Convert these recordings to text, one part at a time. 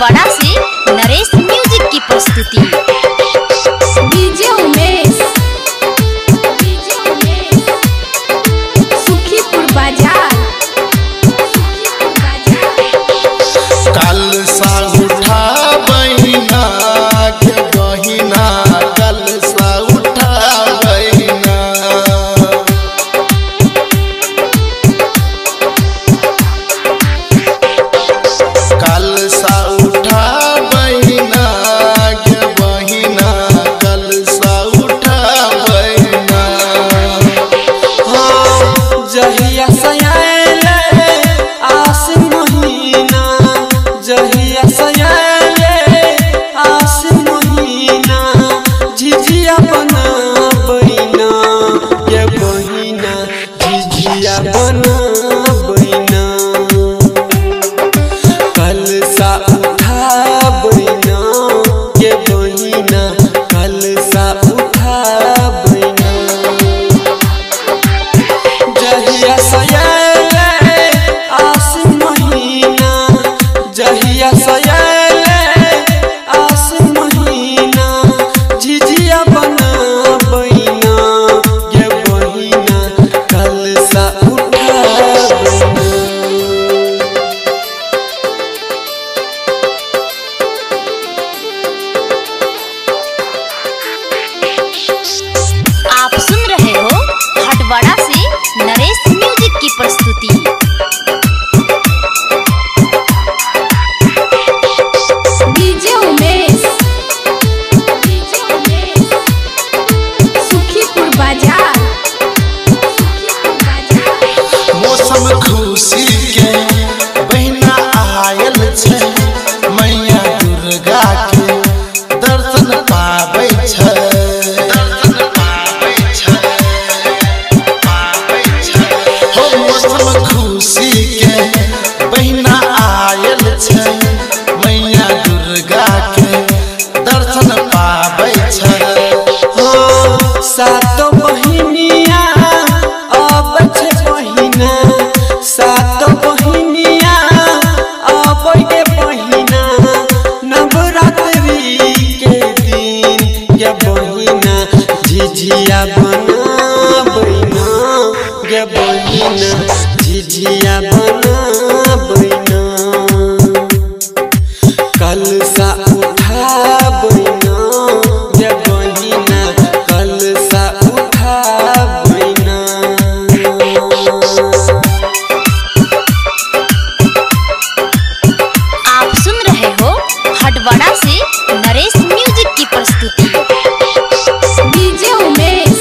हटवाड़ा से नरेश म्यूजिक की प्रस्तुति। डीजे उमेश सुखीपुर बाजार। कल सा उठा बहिना के बहिना, कल सा उठा बहिना, कल सा उठा बहिना के बहिना, कल सा उठा बहिना। जहिया सयाले आसिन महीना, जहिया सयाले आसिन महीना, झिझिया बना बहिना ये बहिना, झिझिया बना बहिना, कल सा उठा बहिना ये बहिना, कल सा उठा बहिना। जहिया सयाले आसिन महीना, जहिया सयाले आसिन महीना, झिझिया बना बहिना ये बहिना, कल सा उठा बहिना। आप सुन रहे हो हटवाड़ा से नरेश म्यूजिक की प्रस्तुति। डीजे उमेश सुखीपुर बाजार। मौसम खुशी के बहिना आयल छै, मैया दुर्गा के दर्शन पाबै छै, दर्शन पाबै छै, पाबै छै। हो मौसम खुशी के बहिना आयल छै, मैया दुर्गा के दर्शन पाबै छै। हो सातो बहिनिया अब छे बहिना, सातो बहिनिया अब के बहिना, नवरात्रि के दिन ये बहिना, झिझिया बना बहिना ये बहिना, झिझिया बना बहिना, कल सा उठा बहिना ये बहिना, कल सा उठा बहिना। आप सुन रहे हो हटवाड़ा से नरेश म्यूजिक की प्रस्तुति। डीजे उमेश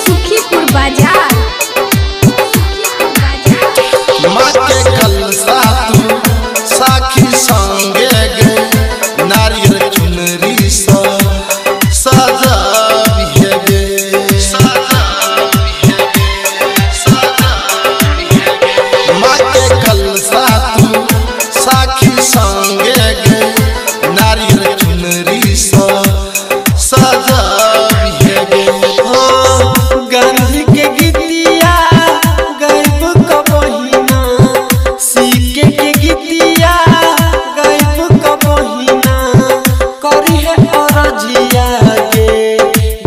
सुखीपुर बाजार। माँ के कलसा तू साखी संगे गे, नारियल चुनरी सा सजाबिहे गे, सजाबिहे गे, सजाबिहे गे। माँ के कलसा तू साखी संगे गे, नारियल चुनरी सा सजाबिहे गे। हो गांधी के गीतिया गायब क बहिना, सीके के गीतिया गायब क बहिना, करी है अरजिया गे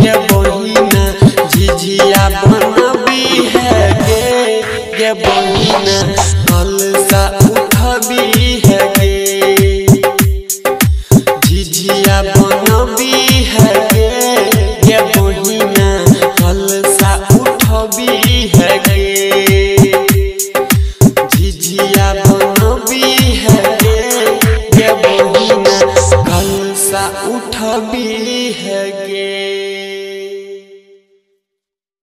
ये बहिना, झिझिया बनबी है गे ये बहिना, कल सा उठबी है गे, झिझिया बनबी है गे ये बहिना, कल सा उठबी है गे, झिझिया बनबी है गे ये बहिना, कल सा उठबी